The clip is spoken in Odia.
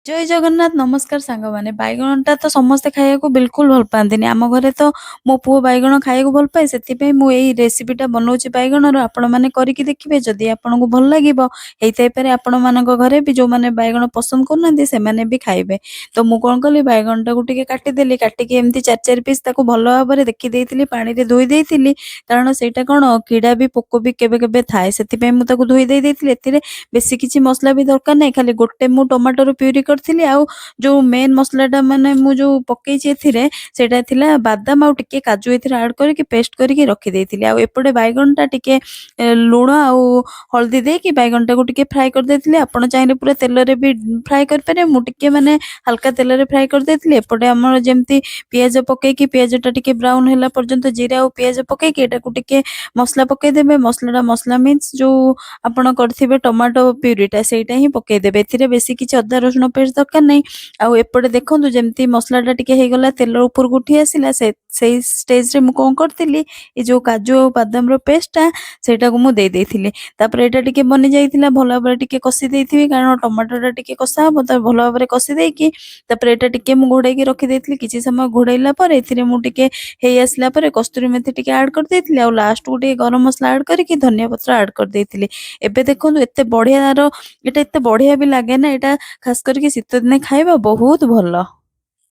ଜୟ ଜଗନ୍ନାଥ ନମସ୍କାର ସାଙ୍ଗମାନେ। ବାଇଗଣଟା ତ ସମସ୍ତେ ଖାଇବାକୁ ବିଲକୁଲ ଭଲ ପାଆନ୍ତିନି। ଆମ ଘରେ ତ ମୋ ପୁଅ ବାଇଗଣ ଖାଇବାକୁ ଭଲ ପାଏ। ସେଥିପାଇଁ ମୁଁ ଏଇ ରେସିପିଟା ବନଉଛି ବାଇଗଣର। ଆପଣମାନେ କରିକି ଦେଖିବେ। ଯଦି ଆପଣଙ୍କୁ ଭଲ ଲାଗିବ ହେଇଥାଇପାରେ ଆପଣମାନଙ୍କ ଘରେ ବି ଯୋଉମାନେ ବାଇଗଣ ପସନ୍ଦ କରୁନାହାନ୍ତି ସେମାନେ ବି ଖାଇବେ। ତ ମୁଁ କଣ କଲି ବାଇଗଣଟାକୁ ଟିକେ କାଟିଦେଲି। କାଟିକି ଏମିତି 4 ପିସ୍ ତାକୁ ଭଲ ଭାବରେ ଦେଖି ଦେଇଥିଲି, ପାଣିରେ ଧୋଇ ଦେଇଥିଲି। କାରଣ ସେଇଟା କଣ କିଡ଼ା ବି ପୋକ ବି କେବେ କେବେ ଥାଏ। ସେଥିପାଇଁ ମୁଁ ତାକୁ ଧୋଇ ଦେଇଥିଲି। ଏଥିରେ ବେଶୀ କିଛି ମସଲା ବି ଦରକାର ନାହିଁ। ଖାଲି ଗୋଟେ ମୁଁ ଟମାଟୋର ପ୍ୟୁରି କରିଥିଲି। ଆଉ ଯୋଉ ମେନ୍ ମସଲାଟା ମାନେ ମୁଁ ଯୋଉ ପକେଇଛି ଏଥିରେ ସେଇଟା ଥିଲା ବାଦାମ ଆଉ ଟିକେ କାଜୁ ଏଥିରେ ଆଡ୍ କରିକି ପେଷ୍ଟ କରିକି ରଖିଦେଇଥିଲି। ଆଉ ଏପଟେ ବାଇଗଣଟା ଟିକେ ଲୁଣ ଆଉ ହଳଦୀ ଦେଇକି ବାଇଗଣଟାକୁ ଟିକେ ଫ୍ରାଏ କରିଦେଇଥିଲି। ଆପଣ ଚାହିଁଲେ ପୁରା ତେଲରେ ବି ଫ୍ରାଏ କରିପାରିବେ। ମୁଁ ଟିକେ ମାନେ ହାଲକା ତେଲରେ ଫ୍ରାଏ କରିଦେଇଥିଲି। ଏପଟେ ଆମର ଯେମିତି ପିଆଜ ପକେଇକି ପିଆଜଟା ଟିକେ ବ୍ରାଉନ ହେଲା ପର୍ଯ୍ୟନ୍ତ ଜିରା ଆଉ ପିଆଜ ପକେଇକି ଏଟାକୁ ଟିକେ ମସଲା ପକେଇଦେବେ। ମସଲା ମିନ୍ସ ଯୋଉ ଆପଣ କରିଥିବେ ଟମାଟୋ ପ୍ୟୁରିଟା ସେଇଟା ହିଁ ପକେଇଦେବେ। ଏଥିରେ ବେଶୀ କିଛି ଅଦା ରସୁଣ ପେଷ୍ଟ ଦରକାର ନାହିଁ। ଆଉ ଏପଟେ ଦେଖନ୍ତୁ ଯେମିତି ମସଲାଟା ଟିକେ ହେଇଗଲା, ତେଲ ଉପରକୁ ଉଠି ଆସିଲା, ସେଇ ଷ୍ଟେଜରେ ମୁଁ କଣ କରିଥିଲି ଏ ଯୋଉ କାଜୁ ଆଉ ବାଦାମର ପେଷ୍ଟଟା ସେଇଟାକୁ ମୁଁ ଦେଇଥିଲି। ତାପରେ ଏଇଟା ଟିକେ ବନି ଯାଇଥିଲା। ଭଲ ଭାବରେ ଟିକେ କଷି ଦେଇଥିବି କାରଣ ଟମାଟୋଟା ଟିକେ କଷା ହବ। ତ ଭଲ ଭାବରେ କଷି ଦେଇକି ତାପରେ ଏଇଟା ଟିକେ ମୁଁ ଘୋଡେଇକି ରଖିଦେଇଥିଲି। କିଛି ସମୟ ଘୋଡେଇଲା ପରେ ଏଥିରେ ମୁଁ ଟିକେ ହେଇ ଆସିଲା ପରେ କସ୍ତୁରୀ ମେଥି ଟିକେ ଆଡ୍ କରିଦେଇଥିଲି। ଆଉ ଲାଷ୍ଟକୁ ଟିକେ ଗରମ ମସଲା ଆଡ୍ କରିକି ଧନିଆ ପତ୍ର ଆଡ୍ କରିଦେଇଥିଲି। ଏବେ ଦେଖନ୍ତୁ ଏଟା ଏତେ ବଢିଆ ବି ଲାଗେ ନା। ଏଇଟା ଖାସ କରିକି ଶୀତ ଦିନେ ଖାଇବା ବହୁତ ଭଲ।